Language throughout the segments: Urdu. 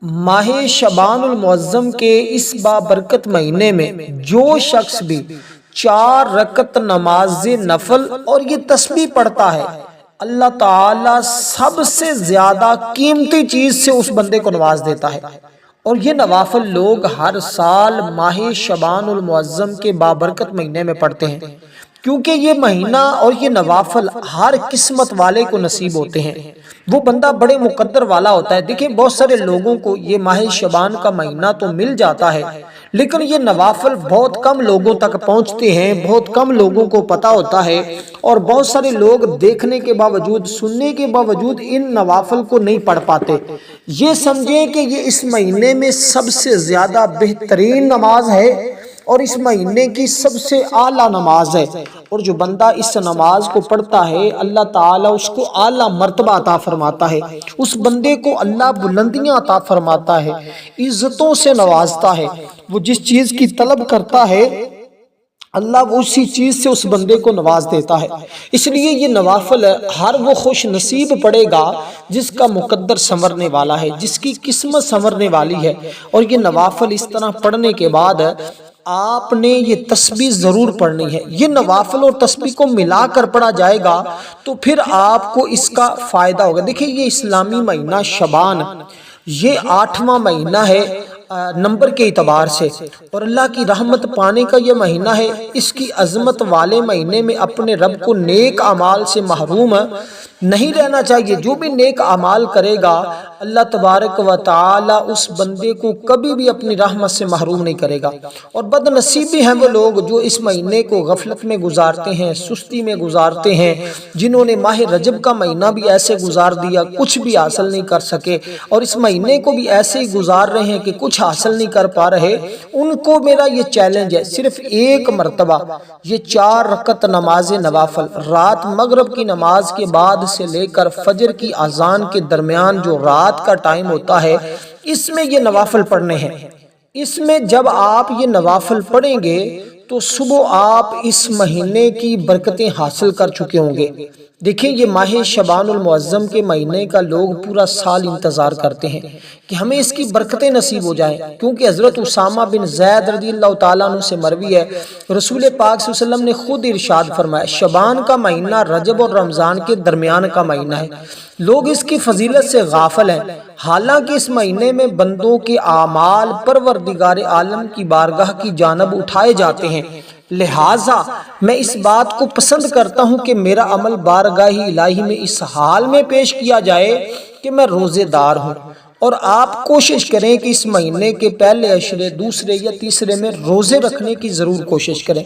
ماہ شعبان المعظم کے اس بابرکت مہینے میں جو شخص بھی 4 رکعت نماز نفل اور یہ تسبیح پڑھتا ہے، اللہ تعالی سب سے زیادہ قیمتی چیز سے اس بندے کو نواز دیتا ہے۔ اور یہ نوافل لوگ ہر سال ماہ شعبان المعظم کے بابرکت مہینے میں پڑھتے ہیں، کیونکہ یہ مہینہ اور یہ نوافل ہر قسمت والے کو نصیب ہوتے ہیں، وہ بندہ بڑے مقدر والا ہوتا ہے۔ دیکھیں بہت سارے لوگوں کو یہ ماہ شعبان کا مہینہ تو مل جاتا ہے، لیکن یہ نوافل بہت کم لوگوں تک پہنچتے ہیں، بہت کم لوگوں کو پتا ہوتا ہے، اور بہت سارے لوگ دیکھنے کے باوجود، سننے کے باوجود ان نوافل کو نہیں پڑھ پاتے۔ یہ سمجھیں کہ یہ اس مہینے میں سب سے زیادہ بہترین نماز ہے اور اس مہینے کی سب سے اعلیٰ نماز ہے، اور جو بندہ اس نماز کو پڑھتا ہے اللہ تعالیٰ اس کو اعلیٰ مرتبہ عطا فرماتا ہے، اس بندے کو اللہ بلندیاں عطا فرماتا ہے، عزتوں سے نوازتا ہے۔ وہ جس چیز کی طلب کرتا ہے اللہ وہ اسی چیز سے اس بندے کو نواز دیتا ہے۔ اس لیے یہ نوافل ہر وہ خوش نصیب پڑے گا جس کا مقدر سنورنے والا ہے، جس کی قسمت سنورنے والی ہے۔ اور یہ نوافل اس طرح پڑھنے کے بعد آپ نے یہ تسبیح ضرور پڑھنی ہے۔ یہ نوافل اور تسبیح کو ملا کر پڑھا جائے گا تو پھر آپ کو اس کا فائدہ ہوگا۔ دیکھیں یہ اسلامی مہینہ شعبان یہ 8واں مہینہ ہے نمبر کے اعتبار سے، اور اللہ کی رحمت پانے کا یہ مہینہ ہے۔ اس کی عظمت والے مہینے میں اپنے رب کو نیک اعمال سے محروم نہیں رہنا چاہیے۔ جو بھی نیک اعمال کرے گا اللہ تبارک و تعالی اس بندے کو کبھی بھی اپنی رحمت سے محروم نہیں کرے گا۔ اور بد نصیب بھی ہیں وہ لوگ جو اس مہینے کو غفلت میں گزارتے ہیں، سستی میں گزارتے ہیں، جنہوں نے ماہ رجب کا مہینہ بھی ایسے گزار دیا، کچھ بھی حاصل نہیں کر سکے، اور اس مہینے کو بھی ایسے ہی گزار رہے ہیں کہ کچھ حاصل نہیں کر پا رہے۔ ان کو میرا یہ چیلنج ہے، صرف ایک مرتبہ یہ 4 رکعت نماز نوافل رات مغرب کی نماز کے بعد سے لے کر فجر کی اذان کے درمیان جو رات کا ٹائم ہوتا ہے، اس میں یہ نوافل پڑھنے ہیں۔ اس میں جب آپ یہ نوافل پڑھیں گے تو صبح آپ اس مہینے کی برکتیں حاصل کر چکے ہوں گے۔ دیکھیں یہ ماہ شعبان المعظم کے مہینے کا لوگ پورا سال انتظار کرتے ہیں کہ ہمیں اس کی برکتیں نصیب ہو جائیں، کیونکہ حضرت اسامہ بن زید رضی اللہ تعالیٰ عنہ سے مروی ہے، رسول پاک صلی اللہ علیہ وسلم نے خود ارشاد فرمایا شعبان کا مہینہ رجب اور رمضان کے درمیان کا مہینہ ہے، لوگ اس کی فضیلت سے غافل ہیں، حالانکہ اس مہینے میں بندوں کے اعمال پروردگار عالم کی بارگاہ کی جانب اٹھائے جاتے ہیں، لہٰذا میں اس بات کو پسند کرتا ہوں کہ میرا عمل بارگاہ الہی میں اس حال میں پیش کیا جائے کہ میں روزے دار ہوں۔ اور آپ کوشش کریں کہ اس مہینے کے پہلے عشرے، دوسرے یا تیسرے میں روزے رکھنے کی ضرور کوشش کریں۔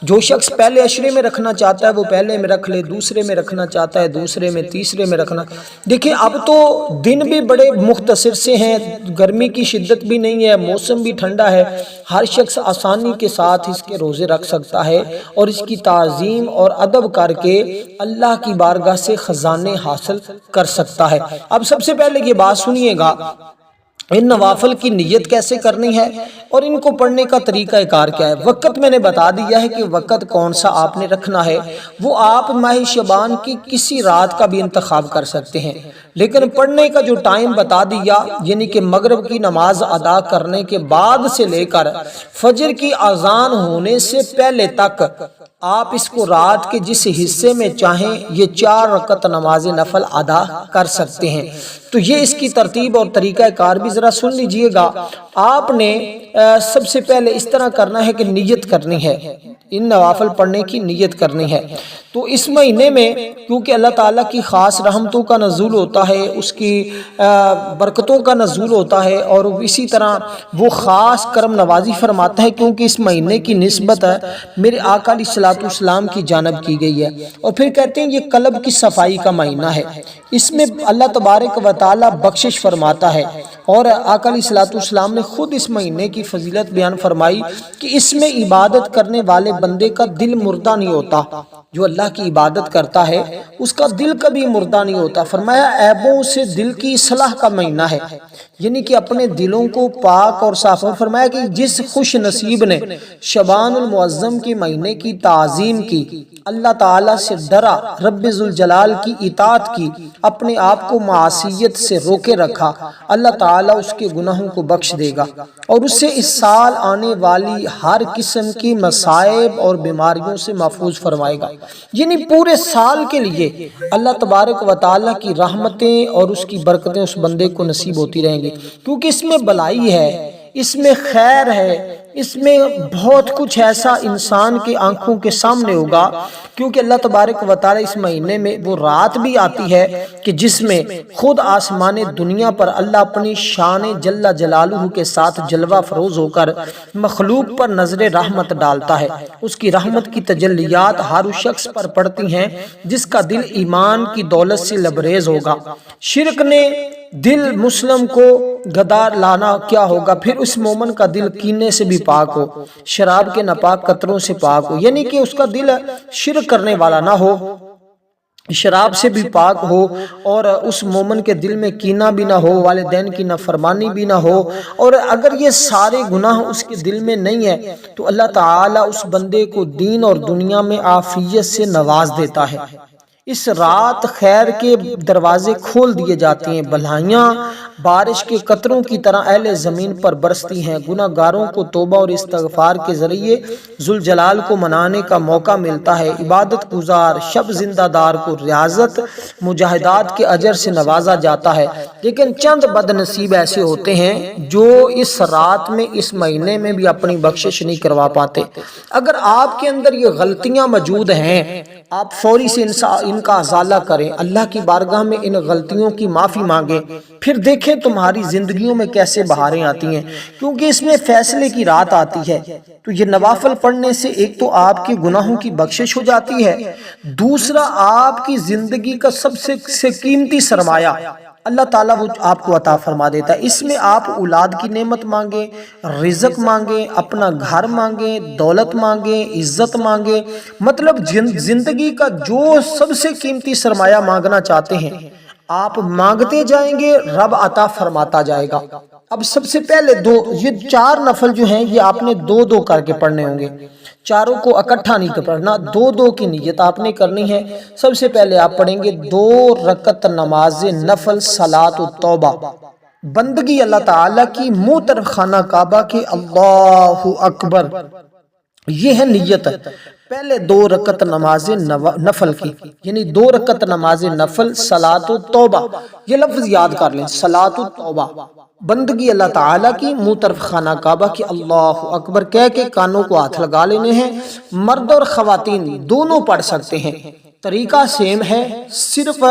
جو شخص پہلے عشرے میں رکھنا چاہتا ہے وہ پہلے میں رکھ لے، دوسرے میں رکھنا چاہتا ہے دوسرے میں، تیسرے میں رکھنا۔ دیکھیں اب تو دن بھی بڑے مختصر سے ہیں، گرمی کی شدت بھی نہیں ہے، موسم بھی ٹھنڈا ہے، ہر شخص آسانی کے ساتھ اس کے روزے رکھ سکتا ہے اور اس کی تعظیم اور ادب کر کے اللہ کی بارگاہ سے خزانے حاصل کر سکتا ہے۔ اب سب سے پہلے یہ بات سنیے گا، ان نوافل کی نیت کیسے کرنی ہے اور ان کو پڑھنے کا طریقہ کار کیا ہے۔ وقت میں نے بتا دیا ہے کہ وقت کون سا آپ نے رکھنا ہے، وہ آپ ماہ شعبان کی کسی رات کا بھی انتخاب کر سکتے ہیں، لیکن پڑھنے کا جو ٹائم بتا دیا یعنی کہ مغرب کی نماز ادا کرنے کے بعد سے لے کر فجر کی اذان ہونے سے پہلے تک آپ اس کو رات کے جس حصے میں چاہیں یہ 4 رکعت نماز نفل ادا کر سکتے ہیں۔ تو یہ اس کی ترتیب اور طریقہ کار بھی ذرا سن لیجئے گا۔ آپ نے سب سے پہلے اس طرح کرنا ہے کہ نیت کرنی ہے، ان نوافل پڑھنے کی نیت کرنی ہے۔ تو اس مہینے میں کیونکہ اللہ تعالیٰ کی خاص رحمتوں کا نزول ہوتا ہے، اس کی برکتوں کا نزول ہوتا ہے، اور اسی طرح وہ خاص کرم نوازی فرماتا ہے، کیونکہ اس مہینے کی نسبت میرے آقا علیہ الصلوۃ والسلام کی جانب کی گئی ہے۔ اور پھر کہتے ہیں یہ قلب کی صفائی کا مہینہ ہے، اس میں اللہ تبارک و تعالیٰ بخشش فرماتا ہے، اور آقا علیہ الصلوۃ والسلام نے خود اس مہینے کی فضیلت بیان فرمائی کہ اس میں عبادت کرنے والے بندے کا دل مردہ نہیں ہوتا، جو اللہ کی عبادت کرتا ہے اس کا دل کبھی مردہ نہیں ہوتا۔ فرمایا عیبوں سے دل کی اصلاح کا مہینہ ہے، یعنی کہ اپنے دلوں کو پاک اور صاف۔ اور فرمایا کہ جس خوش نصیب نے شعبان المعظم کے مہینے کی تعظیم کی، اللہ تعالیٰ سے ڈرا، رب ذوالجلال کی اطاعت کی، اپنے آپ کو معصیت سے روکے رکھا، اللہ تعالیٰ اس کے گناہوں کو بخش دے گا اور اسے اس سال آنے والی ہر قسم کی مصائب اور بیماریوں سے محفوظ فرمائے گا۔ یعنی پورے سال کے لیے اللہ تبارک و تعالیٰ کی رحمتیں اور اس کی برکتیں اس بندے کو نصیب ہوتی رہیں گی، کیونکہ اس میں بھلائی ہے، اس میں خیر ہے، اس میں بہت کچھ ایسا انسان کی آنکھوں کے سامنے ہوگا، کیونکہ اللہ تبارک و تعالی اس مہینے میں وہ رات بھی آتی ہے کہ جس میں خود آسمان دنیا پر اللہ اپنی شان جل جلالہ کے ساتھ جلوہ فروز ہو کر مخلوق پر نظر رحمت ڈالتا ہے۔ اس کی رحمت کی تجلیات ہر اس شخص پر پڑتی ہیں جس کا دل ایمان کی دولت سے لبریز ہوگا۔ شرک نے دل مسلم کو گدار لانا کیا ہوگا، پھر اس مومن کا دل کینے سے بھی پاک ہو، شراب کے ناپاک قطروں سے پاک ہو، یعنی کہ اس کا دل شرک کرنے والا نہ ہو، شراب سے بھی پاک ہو، اور اس مومن کے دل میں کینہ بھی نہ ہو، والدین کی نافرمانی بھی نہ ہو، اور اگر یہ سارے گناہ اس کے دل میں نہیں ہے تو اللہ تعالیٰ اس بندے کو دین اور دنیا میں عافیت سے نواز دیتا ہے۔ اس رات خیر کے دروازے کھول دیے جاتے ہیں، بھلائیاں بارش کے قطروں کی طرح اہل زمین پر برستی ہیں، گناہ گاروں کو توبہ اور استغفار کے ذریعے ذوالجلال کو منانے کا موقع ملتا ہے، عبادت گزار شب زندہ دار کو ریاضت مجاہدات کے اجر سے نوازا جاتا ہے۔ لیکن چند بد نصیب ایسے ہوتے ہیں جو اس رات میں، اس مہینے میں بھی اپنی بخشش نہیں کروا پاتے۔ اگر آپ کے اندر یہ غلطیاں موجود ہیں، آپ فوری سے ان کا ازالہ کریں، اللہ کی بارگاہ میں ان غلطیوں کی معافی مانگیں، پھر دیکھیں تمہاری زندگیوں میں کیسے بہاریں آتی ہیں، کیونکہ اس میں فیصلے کی رات آتی ہے۔ تو یہ نوافل پڑھنے سے ایک تو آپ کے گناہوں کی بخشش ہو جاتی ہے، دوسرا آپ کی زندگی کا سب سے قیمتی سرمایہ اللہ تعالیٰ وہ آپ کو عطا فرما دیتا ہے۔ اس میں آپ اولاد کی نعمت مانگیں، رزق مانگیں، اپنا گھر مانگیں، دولت مانگیں، عزت مانگیں، مطلب زندگی کا جو سب سے قیمتی سرمایہ مانگنا چاہتے ہیں آپ مانگتے جائیں گے، رب عطا فرماتا جائے گا۔ اب سب سے پہلے یہ 4 نفل جو ہیں یہ آپ نے 2 کر کے پڑھنے ہوں گے، چاروں کو اکٹھا نہیں پڑھنا، 2 کی نیت آپ نے کرنی ہے۔ سب سے پہلے آپ پڑھیں گے 2 رکعت نماز نفل صلاۃ التوبہ، بندگی اللہ تعالیٰ کی منہ طرف خانہ کعبہ کے اللہ اکبر، یہ ہے نیت۔ پہلے 2 رکعت نماز نفل کی، یعنی 2 رکعت نماز نفل صلاۃ التوبہ، یہ لفظ یاد کر لیں، صلاۃ التوبہ، بندگی اللہ تعالیٰ کی منہ طرف خانہ کعبہ کی اللہ اکبر کہہ کے کانوں کو ہاتھ لگا لینے ہیں۔ مرد اور خواتین دونوں پڑھ سکتے ہیں، طریقہ سیم ہے، صرف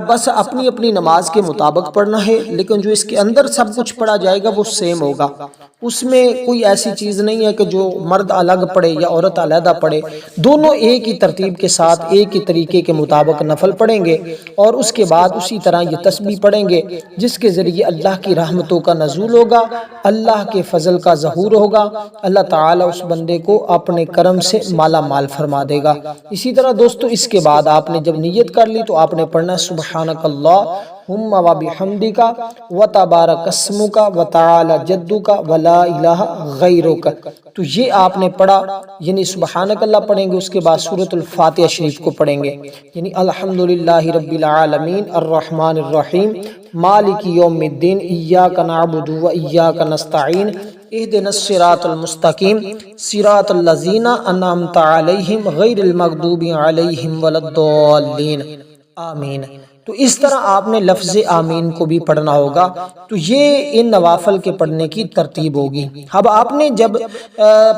بس اپنی اپنی نماز کے مطابق پڑھنا ہے، لیکن جو اس کے اندر سب کچھ پڑھا جائے گا وہ سیم ہوگا۔ اس میں کوئی ایسی چیز نہیں ہے کہ جو مرد الگ پڑھے یا عورت علیحدہ پڑھے، دونوں ایک ہی ترتیب کے ساتھ ایک ہی طریقے کے مطابق نفل پڑھیں گے، اور اس کے بعد اسی طرح یہ تسبیح پڑھیں گے جس کے ذریعے اللہ کی رحمتوں کا نزول ہوگا، اللہ کے فضل کا ظہور ہوگا، اللہ تعالیٰ اس بندے کو اپنے کرم سے مالا مال فرما دے گا۔ اسی طرح دوستو اس کے بعد آپ نے جب نیت کر لی تو آپ نے پڑھنا سبحانک اللہم و بحمدک و تبارک اسمک و تعالی جدک و لا الہ غیرک، تو یہ آپ نے پڑھا، یعنی سبحانک اللہ پڑھیں گے، اس کے بعد سورۃ الفاتحہ شریف کو پڑھیں گے، یعنی الحمدللہ رب العالمین الرحمن الرحیم مالک یوم الدین ایاک نعبد و ایاک نستعین اہدنا الصراط المستقیم صراط الذین انعمت علیہم غیر المغضوب علیہم ولا الضالین آمین۔ تو اس طرح آپ نے لفظ آمین کو بھی پڑھنا ہوگا۔ تو یہ ان نوافل کے پڑھنے کی ترتیب ہوگی۔ اب آپ نے جب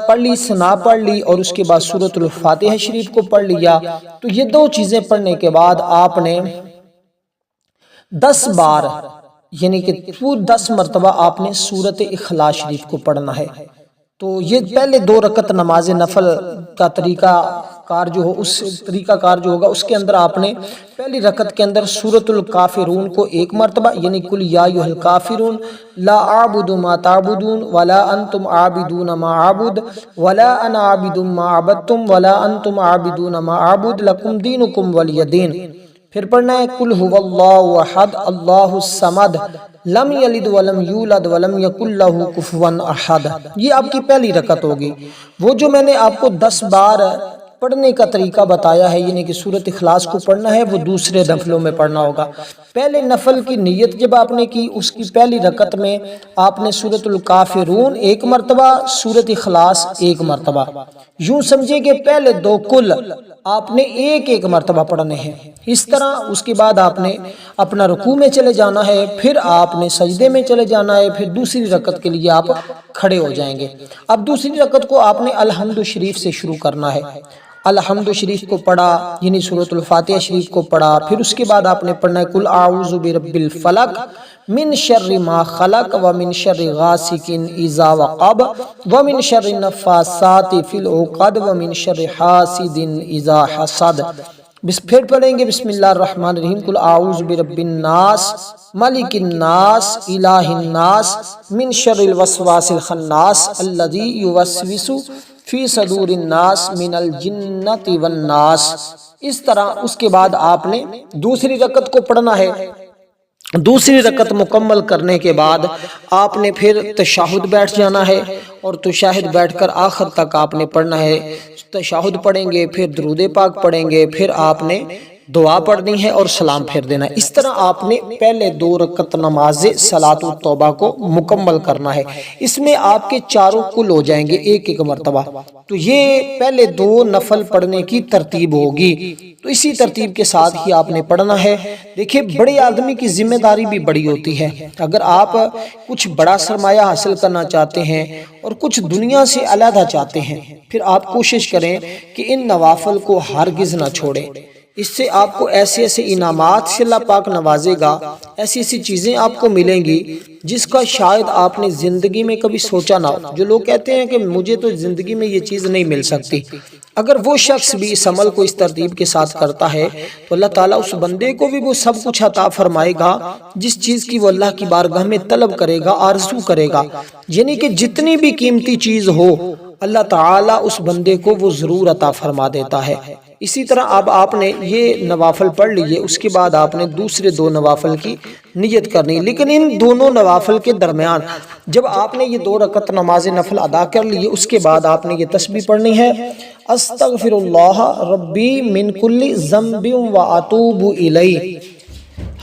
پڑھ لی، ثنا پڑھ لی اور اس کے بعد سورۃ الفاتحہ شریف کو پڑھ لیا، تو یہ 2 چیزیں پڑھنے کے بعد آپ نے 10 بار، یعنی کہ 10 مرتبہ آپ نے سورۃ اخلاص شریف کو پڑھنا ہے۔ تو یہ پہلے 2 رکعت نماز نفل کا طریقہ کار جو ہو، اس طریقہ کار جو ہوگا اس کے اندر آپ نے پہلی رکعت کے اندر سورۃ الکافرون کو 1 مرتبہ، یعنی قل یا ایھا الکافرون لا اعبد ما تعبدون ولا انتم عابدون ما اعبد ولا انا عابد ما عبدتم ولا انتم عابدون ما اعبد لکم دینکم ولی دین۔ پھر پڑھنا ہے قل هو اللہ احد اللہ الصمد لم یلد ولم یولد ولم یکن لہ کفوا احد۔ یہ آپ کی پہلی رکعت ہوگی۔ وہ جو میں نے آپ کو 10 بار پڑھنے کا طریقہ بتایا ہے، یعنی کہ سورۃ اخلاص کو پڑھنا ہے وہ دوسرے نفلوں میں پڑھنا ہوگا۔ پہلے نفل کی نیت جب آپ نے کی، اس کی پہلی رکعت میں آپ نے سورۃ الکافرون ایک مرتبہ، سورۃ اخلاص ایک مرتبہ، یوں سمجھے کہ پہلے دو کل آپ نے ایک ایک مرتبہ پڑھنے ہیں۔ اس طرح اس کے بعد آپ نے اپنا رکوع میں چلے جانا ہے، پھر آپ نے سجدے میں چلے جانا ہے، پھر دوسری رکعت کے لیے آپ کھڑے ہو جائیں گے۔ اب دوسری رکعت کو آپ نے الحمد شریف سے شروع کرنا ہے۔ الحمد شریف کو پڑھا، یعنی سورۃ الفاتحہ شریف کو پڑھا، پھر اس کے بعد آپ نے پڑھنا ہے قل اعوذ برب الفلق من شر ما خلق ومن شر غاسق اذا وقب ومن شر النفاثات فی العقد ومن شر حاسد اذا حسد۔ پھر پڑھیں گے بسم اللہ الرحمن الرحیم قل اعوذ برب الناس ملک الناس الہ الناس من شر الوسواس الخناس الذی یوسوس فی صدور الناس من الجنۃ والناس۔ اس طرح اس کے بعد آپ نے دوسری رکعت کو پڑھنا ہے۔ دوسری رکعت مکمل کرنے کے بعد آپ نے پھر تشہد بیٹھ جانا ہے، اور تشہد بیٹھ کر آخر تک آپ نے پڑھنا ہے۔ تشہد پڑھیں گے، پھر درود پاک پڑھیں گے، پھر آپ نے دعا پڑھنی ہے اور سلام پھیر دینا ہے۔ اس طرح آپ نے پہلے دو رکعت نماز صلاۃ التوبہ کو مکمل کرنا ہے۔ اس میں آپ کے چاروں کل ہو جائیں گے ایک ایک مرتبہ۔ تو یہ پہلے دو نفل پڑھنے کی ترتیب ہوگی، تو اسی ترتیب کے ساتھ ہی آپ نے پڑھنا ہے۔ دیکھیں بڑے آدمی کی ذمہ داری بھی بڑی ہوتی ہے۔ اگر آپ کچھ بڑا سرمایہ حاصل کرنا چاہتے ہیں اور کچھ دنیا سے علیحدہ چاہتے ہیں، پھر آپ کوشش کریں کہ ان نوافل کو ہرگز نہ چھوڑیں۔ اس سے آپ کو ایسے ایسے انعامات سے اللہ پاک نوازے گا، ایسی ایسی چیزیں آپ کو ملیں گی جس کا شاید آپ نے زندگی میں کبھی سوچا نہ ہو۔ جو لوگ کہتے ہیں کہ مجھے تو زندگی میں یہ چیز نہیں مل سکتی، اگر وہ شخص بھی اس عمل کو اس ترتیب کے ساتھ کرتا ہے تو اللہ تعالیٰ اس بندے کو بھی وہ سب کچھ عطا فرمائے گا جس چیز کی وہ اللہ کی بارگاہ میں طلب کرے گا، آرزو کرے گا۔ یعنی کہ جتنی بھی قیمتی چیز ہو اللہ تعالیٰ اس بندے کو وہ ضرور عطا فرما دیتا ہے۔ اسی طرح اب آپ نے یہ نوافل پڑھ لیے، اس کے بعد آپ نے دوسرے دو نوافل کی نیت کرنی، لیکن ان دونوں نوافل کے درمیان جب آپ نے یہ دو رکعت نماز نفل ادا کر لیے، اس کے بعد آپ نے یہ تسبیح پڑھنی ہے استغفر اللہ ربی من کل ذنب واتوب الیہ،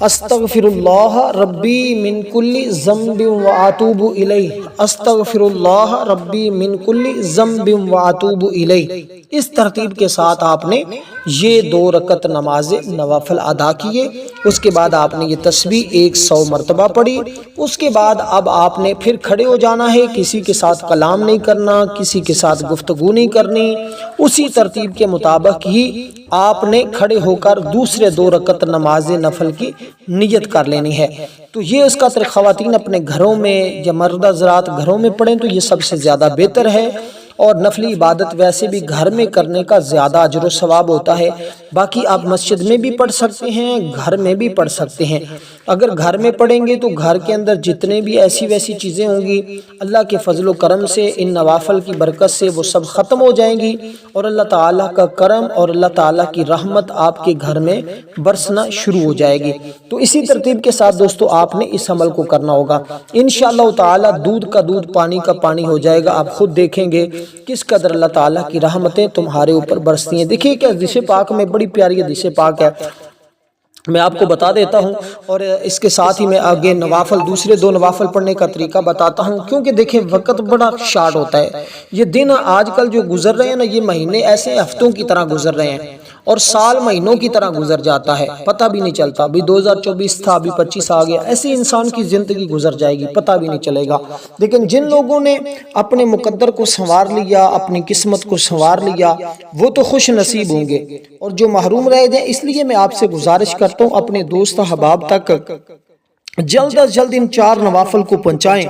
استغفر اللہ ربی من کل ذنب واتوب الیہ، استغفر اللہ ربی من کل ذنب واتوب الیہ۔ اس ترتیب کے ساتھ آپ نے یہ دو رکعت نماز نوافل ادا کیے۔ اس کے بعد آپ نے یہ تسبیح 100 مرتبہ پڑھی۔ اس کے بعد اب آپ نے پھر کھڑے ہو جانا ہے، کسی کے ساتھ کلام نہیں کرنا، کسی کے ساتھ گفتگو نہیں کرنی۔ اسی ترتیب کے مطابق ہی آپ نے کھڑے ہو کر دوسرے دو رکعت نماز نفل کی نیت کر لینی ہے۔ تو یہ اس کا طریقہ خواتین اپنے گھروں میں یا مرد حضرات گھروں میں پڑھیں تو یہ سب سے زیادہ بہتر ہے، اور نفلی عبادت ویسے بھی گھر میں کرنے کا زیادہ اجر و ثواب ہوتا ہے۔ باقی آپ مسجد میں بھی پڑھ سکتے ہیں، گھر میں بھی پڑھ سکتے ہیں۔ اگر گھر میں پڑھیں گے تو گھر کے اندر جتنے بھی ایسی ویسی چیزیں ہوں گی اللہ کے فضل و کرم سے، ان نوافل کی برکت سے وہ سب ختم ہو جائیں گی، اور اللہ تعالیٰ کا کرم اور اللہ تعالیٰ کی رحمت آپ کے گھر میں برسنا شروع ہو جائے گی۔ تو اسی ترتیب کے ساتھ دوستو آپ نے اس عمل کو کرنا ہوگا۔ انشاءاللہ تعالیٰ دودھ کا دودھ پانی کا پانی ہو جائے گا۔ آپ خود دیکھیں گے کس قدر اللہ تعالیٰ کی رحمتیں تمہارے اوپر برستی ہیں۔ دیکھیے کہ حدیث پاک میں بڑی پیاری حدیث پاک ہے، میں آپ کو بتا دیتا ہوں، اور اس کے ساتھ ہی میں آگے نوافل دوسرے دو نوافل پڑھنے کا طریقہ بتاتا ہوں، کیونکہ دیکھیں وقت بڑا شارٹ ہوتا ہے۔ یہ دن آج کل جو گزر رہے ہیں نا، یہ مہینے ایسے ہفتوں کی طرح گزر رہے ہیں، اور سال مہینوں کی طرح گزر جاتا ہے، پتہ بھی نہیں چلتا۔ ابھی 2024 تھا، ابھی 25 آ گیا، ایسے انسان کی زندگی گزر جائے گی، پتہ بھی نہیں چلے گا۔ لیکن جن لوگوں نے اپنے مقدر کو سنوار لیا، اپنی قسمت کو سنوار لیا، وہ تو خوش نصیب ہوں گے، اور جو محروم رہ گئے، اس لیے میں آپ سے گزارش کرتا ہوں اپنے دوست احباب تک جلد از جلد ان 4 نوافل کو پہنچائیں،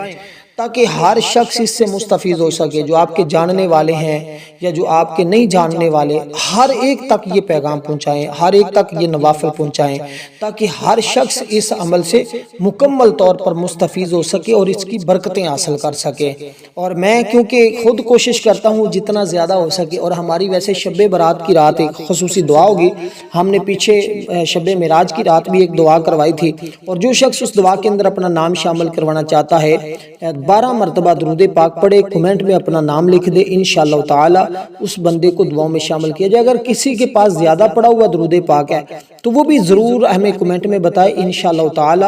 تاکہ ہر شخص اس سے مستفید ہو سکے، جو آپ کے جاننے والے ہیں یا جو آپ کے نہیں جاننے والے، ہر ایک تک یہ پیغام پہنچائیں، ہر ایک تک یہ نوافل پہنچائیں، تاکہ ہر شخص اس عمل سے مکمل طور پر مستفید ہو سکے اور اس کی برکتیں حاصل کر سکے۔ اور میں کیونکہ خود کوشش کرتا ہوں جتنا زیادہ ہو سکے، اور ہماری ویسے شب برات کی رات ایک خصوصی دعا ہوگی، ہم نے پیچھے شب معراج کی رات بھی ایک دعا کروائی تھی، اور جو شخص اس دعا کے اندر اپنا نام شامل کروانا چاہتا ہے 12 مرتبہ درود پاک پڑھے، کمنٹ میں اپنا نام لکھ دے، انشاءاللہ تعالی اس بندے کو دعاؤں میں شامل کیا جائے۔ اگر کسی کے پاس زیادہ پڑھا ہوا درود پاک ہے تو وہ بھی ضرور ہمیں کمنٹ میں بتائے، انشاءاللہ تعالی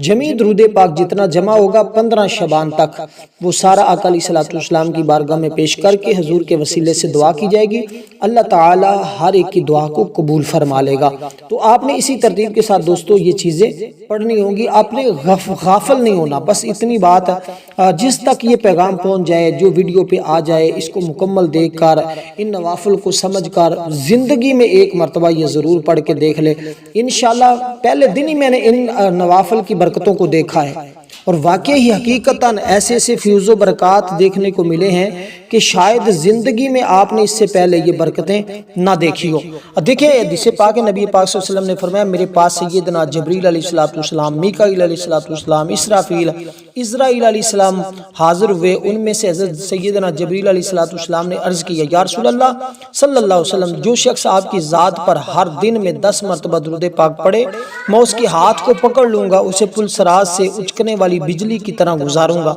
جمعی درود پاک جتنا جمع ہوگا 15 شعبان تک وہ سارا آقا علیہ الصلوۃ والسلام کی بارگاہ میں پیش کر کے حضور کے وسیلے سے دعا کی جائے گی، اللہ تعالی ہر ایک کی دعا کو قبول فرما لے گا۔ تو آپ نے اسی ترتیب کے ساتھ دوستو یہ چیزیں پڑھنی ہوں گی، آپ نے غافل نہیں ہونا، بس اتنی بات جس تک یہ پیغام پہنچ جائے، جو ویڈیو پہ آ جائے، اس کو مکمل دیکھ کر ان نوافل کو سمجھ کر زندگی میں ایک مرتبہ یہ ضرور پڑھ کے دیکھ لے۔ انشاءاللہ پہلے دن ہی میں نے ان نوافل کی برکتوں کو دیکھا ہے، اور واقعی حقیقتاً ایسے ایسے فیوز و برکات دیکھنے کو ملے ہیں کہ شاید زندگی میں آپ نے اس سے پہلے یہ برکتیں نہ دیکھی ہو۔ دیکھیں حدیث پاک نبی پاک صلی اللہ علیہ وسلم نے فرمایا میرے پاس سیدنا جبریل علیہ السلام، میکائیل علیہ السلام، اسرافیل، اسرائیل علیہ السلام حاضر ہوئے۔ ان میں سے حضرت سیدنا جبریل علیہ السلام نے عرض کیا یا رسول اللہ صلی اللہ علیہ وسلم، جو شخص آپ کی ذات پر ہر دن میں 10 مرتبہ درود پاک پڑھے، میں اس کے ہاتھ کو پکڑ لوں گا، اسے پل صراط سے اچکنے والی بجلی کی طرح گزاروں گا۔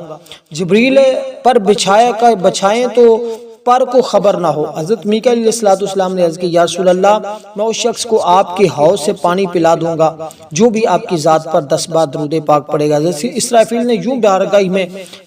جبریل پر بچھائیں تو پر کو خبر نہ ہو۔ حضرت میکائیل علیہ السلام نے عرض کی یا رسول اللہ، میں اس شخص کو آپ کے حوض سے پانی پلا دوں گا جو بھی آپ کی ذات پر 10 بار درود پاک پڑھے گا۔ حضرت اسرافیل نے یوں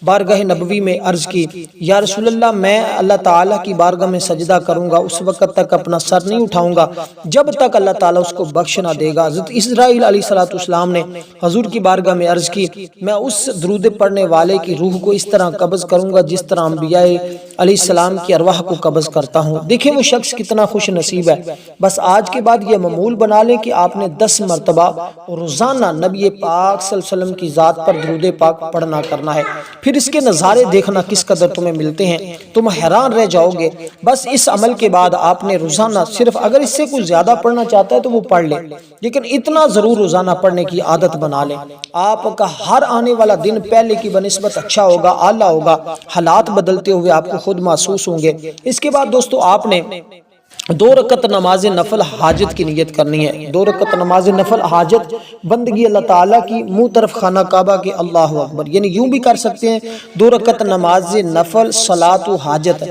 بارگاہ نبوی میں عرض کی یا رسول اللہ، میں اللہ تعالیٰ کی بارگاہ میں سجدہ کروں گا، اس وقت تک اپنا سر نہیں اٹھاؤں گا جب تک اللہ تعالیٰ اس کو بخش نہ دے گا۔ حضرت اسرائیل علیہ السلام نے حضور کی بارگاہ میں عرض کی میں اس درود پڑھنے والے کی روح کو اس طرح قبض کروں گا جس طرح انبیاء علیہ السلام کی ارواح کو قبض کرتا ہوں۔ دیکھیں وہ شخص کتنا خوش نصیب ہے۔ بس آج کے بعد یہ معمول بنا لیں کہ آپ نے 10 مرتبہ روزانہ نبی پاک صلی اللہ علیہ وسلم کی ذات پر درود پاک پڑھنا کرنا ہے، پھر اس کے نظارے دیکھنا کس قدر تمہیں ملتے ہیں، تم حیران رہ جاؤ گے۔ بس اس عمل کے بعد آپ نے روزانہ صرف، اگر اس سے کچھ زیادہ پڑھنا چاہتا ہے تو وہ پڑھ لے، لیکن اتنا ضرور روزانہ پڑھنے کی عادت بنا لیں۔ آپ کا ہر آنے والا دن پہلے کی بنسبت اچھا ہوگا، اعلیٰ ہوگا، حالات بدلتے ہوئے آپ کو خود محسوس ہوں گے۔ اس کے بعد دوستو آپ نے 2 رکعت نماز نفل حاجت کی نیت کرنی ہے۔ 2 رکعت نماز نفل حاجت بندگی اللہ تعالیٰ کی، منہ طرف خانہ کعبہ کے، اللہ اکبر، یعنی یوں بھی کر سکتے ہیں 2 رکعت نماز نفل صلاۃ حاجت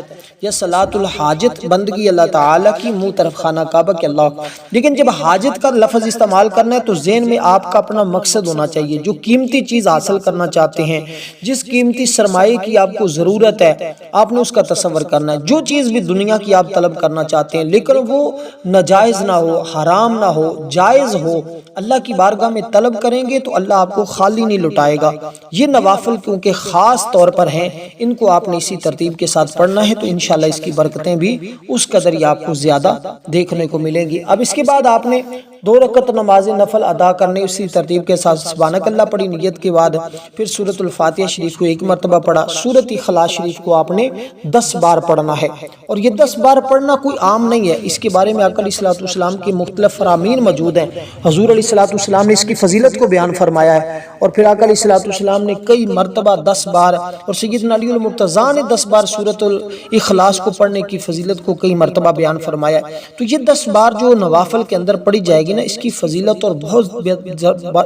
یا صلاۃ الحاجت بندگی اللہ تعالیٰ کی، منہ طرف خانہ کعبہ کے، اللہ اکبر۔ لیکن جب حاجت کا لفظ استعمال کرنا ہے تو ذہن میں آپ کا اپنا مقصد ہونا چاہیے، جو قیمتی چیز حاصل کرنا چاہتے ہیں، جس قیمتی سرمایے کی آپ کو ضرورت ہے، آپ نے اس کا تصور کرنا ہے۔ جو چیز بھی دنیا کی آپ طلب کرنا چاہتے ہیں لیکن وہ ناجائز نہ ہو، حرام نہ ہو، جائز ہو، اللہ کی بارگاہ میں طلب کریں گے تو اللہ آپ کو خالی نہیں لٹائے گا۔ یہ نوافل کیونکہ خاص طور پر ہیں، ان کو آپ نے اسی ترتیب کے ساتھ پڑھنا ہے تو انشاءاللہ اس کی برکتیں بھی اس قدر ہی آپ کو زیادہ دیکھنے کو ملیں گی۔ اب اس کے بعد آپ نے 2 رکعت نماز نفل ادا کرنے، اسی ترتیب کے ساتھ سبحانک اللہ پڑھی نیت کے بعد، پھر سورۃ الفاتحہ شریف کو 1 مرتبہ پڑھا، سورۃ اخلاص شریف کو آپ نے 10 بار پڑھنا ہے، اور یہ 10 بار پڑھنا کوئی عام نہیں ہے، اس کے بارے میں آقا علیہ الصلوۃ والسلام کے مختلف فرامین موجود ہیں۔ حضور علیہ الصلوۃ والسلام نے اس کی فضیلت کو بیان فرمایا ہے، اور پھر آقا علیہ الصلوۃ والسلام نے کئی مرتبہ 10 بار، اور سیدنا علی المرتضیٰ نے 10 بار سورۃ الاخلاص کو پڑھنے کی فضیلت کو کئی مرتبہ بیان فرمایا ہے۔ تو یہ 10 بار جو نوافل کے اندر پڑھی جائے گی نا، اس کی فضیلت اور بہت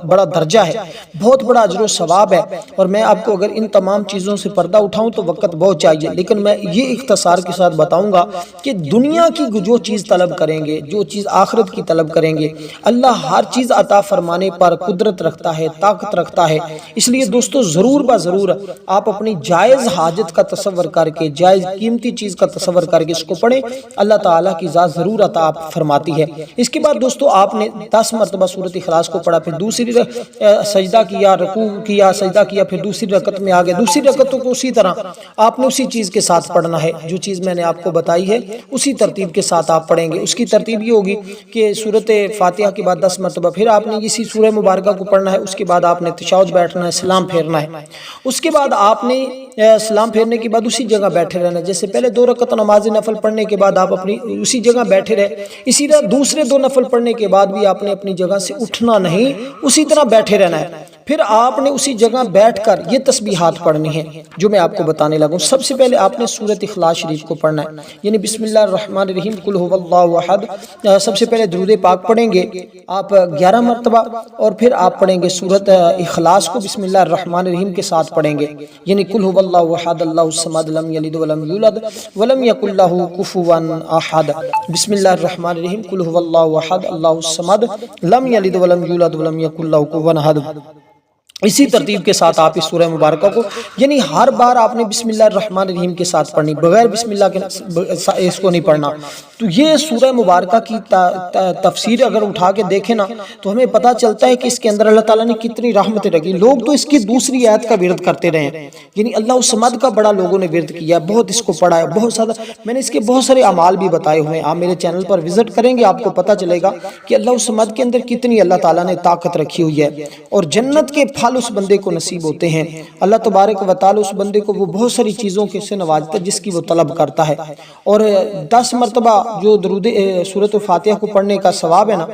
بڑا درجہ ہے، بہت بڑا اجر و ثواب ہے، اور میں آپ کو اگر ان تمام چیزوں سے پردہ اٹھاؤں تو وقت بہت چاہیے، لیکن میں یہ اختصار کے ساتھ بتاؤں گا کہ دنیا کی جو چیز طلب کریں گے، جو چیز آخرت کی طلب کریں گے، اللہ ہر چیز عطا فرمانے پر قدرت رکھتا ہے، طاقت رکھتا ہے۔ اس لیے دوستو ضرور ضرور آپ اپنی جائز حاجت کا تصور کر کے، جائز قیمتی چیز کا تصور کر کے اس کو پڑھیں، اللہ تعالیٰ کی ذات ضرور عطا فرماتی ہے۔ اس کے بعد دوستو آپ نے 10 مرتبہ سورۃ اخلاص کو پڑھا، پھر دوسری سجدہ کیا، رکوع کیا، سجدہ کیا، پھر دوسری رکعت میں آگے، دوسری رکعتوں کو اسی طرح آپ نے اسی چیز کے ساتھ پڑھنا ہے، جو چیز میں نے آپ کو بتائی ہے اسی ترتیب کے ساتھ آپ پڑھیں گے۔ اس کی ترتیب یہ ہوگی کہ سورۃ فاتحہ کے بعد 10 مرتبہ پھر آپ نے اسی سورہ مبارکہ کو پڑھنا ہے، اس کے بعد آپ نے تشہد بیٹھنا ہے، سلام پھیرنا ہے، اس کے بعد آپ نے سلام پھیرنے کے بعد اسی جگہ بیٹھے رہنا ہے، جیسے پہلے 2 رکعت نماز نفل پڑھنے کے بعد آپ اپنی اسی جگہ بیٹھے رہے، اسی طرح دوسرے 2 نفل پڑھنے کے بعد بھی آپ نے اپنی جگہ سے اٹھنا نہیں، اسی طرح بیٹھے رہنا ہے۔ پھر آپ نے اسی جگہ بیٹھ کر یہ تسبیحات پڑھنی ہیں جو میں آپ کو بتانے لگوں۔ سب سے پہلے آپ نے سورۃ اخلاص شریف کو پڑھنا ہے، یعنی بسم اللہ الرحمن الرحیم قل هو اللہ احد۔ سب سے پہلے درود پاک پڑھیں گے آپ 11 مرتبہ، اور پھر آپ پڑھیں گے سورۃ اخلاص کو بسم اللہ الرحمن الرحیم کے ساتھ پڑھیں گے، یعنی قل هو اللہ احد اللہ الصمد لم یلد ولم یولد ولم یکن له کفوا احد۔ بسم اللہ الرحمن الرحیم قل هو اللہ احد اللہ الصمد لم یلد ولم یولد ولم یکن له کفوا احد۔ اسی ترتیب کے ساتھ آپ اس سورہ مبارکہ کو، یعنی ہر بار آپ نے بسم اللہ الرحمن الرحیم کے ساتھ پڑھنی، بغیر بسم اللہ کے اس کو نہیں پڑھنا۔ تو یہ سورہ مبارکہ کی تفسیر اگر اٹھا کے دیکھیں نا تو ہمیں پتہ چلتا ہے کہ اس کے اندر اللہ تعالیٰ نے کتنی رحمتیں رکھی۔ لوگ تو اس کی دوسری آیت کا ورد کرتے رہے ہیں، یعنی اللہ الصمد کا بڑا لوگوں نے ورد کیا، بہت اس کو پڑھا ہے، بہت زیادہ۔ میں نے اس کے بہت سارے اعمال بھی بتائے ہوئے ہیں، آپ میرے چینل پر وزٹ کریں گے آپ کو پتہ چلے گا کہ اللہ الصمد کے اندر کتنی اللہ تعالیٰ نے طاقت رکھی ہوئی ہے، اور جنت کے پھل اس بندے کو نصیب ہوتے ہیں۔ اللہ تبارک و تعالی اس بندے کو وہ بہت ساری چیزوں کے سے نوازتا ہے جس کی وہ طلب کرتا ہے۔ اور 10 مرتبہ جو درود سورۃ فاتحہ کو پڑھنے کا ثواب ہے نا،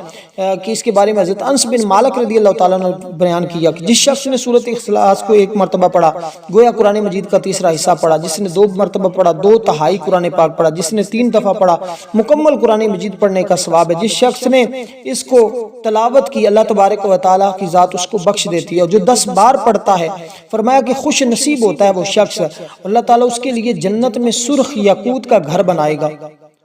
کہ اس کے بارے میں حضرت انس بن مالک رضی اللہ تعالیٰ نے بیان کیا کہ جس شخص نے سورۃ اخلاص کو 1 مرتبہ پڑھا گویا قرآن مجید کا تیسرا حصہ پڑھا، جس نے 2 مرتبہ پڑھا 2/3 قرآن پاک پڑھا، جس نے 3 دفعہ پڑھا مکمل قرآن مجید پڑھنے کا ثواب ہے۔ جس شخص نے اس کو تلاوت کی اللہ تبارک و تعالیٰ کی ذات اس کو بخش دیتی ہے، اور جو 10 بار پڑھتا ہے فرمایا کہ خوش نصیب ہوتا ہے وہ شخص، اللہ تعالیٰ اس کے لیے جنت میں سرخ یاقوت کا گھر بنائے گا۔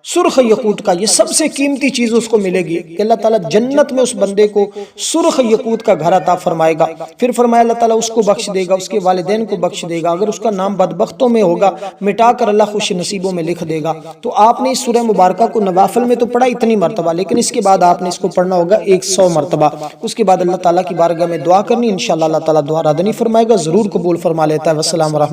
سرخ یاقوت کا یہ سب سے قیمتی چیز اس کو ملے گی کہ اللہ تعالیٰ جنت میں اس بندے کو سرخ یاقوت کا گھر عطا فرمائے گا۔ پھر فرمایا اللہ تعالیٰ اس کو بخش دے گا، اس کے والدین کو بخش دے گا، اگر اس کا نام بدبختوں میں ہوگا مٹا کر اللہ خوش نصیبوں میں لکھ دے گا۔ تو آپ نے اس سورہ مبارکہ کو نوافل میں تو پڑھا اتنی مرتبہ، لیکن اس کے بعد آپ نے اس کو پڑھنا ہوگا 100 مرتبہ۔ اس کے بعد اللہ تعالیٰ کی بارگاہ میں دعا کرنی، انشاءاللہ اللہ تعالیٰ دعا رد نہیں فرمائے گا، ضرور قبول فرما لیتا ہے۔ والسلام ورحمۃ اللہ۔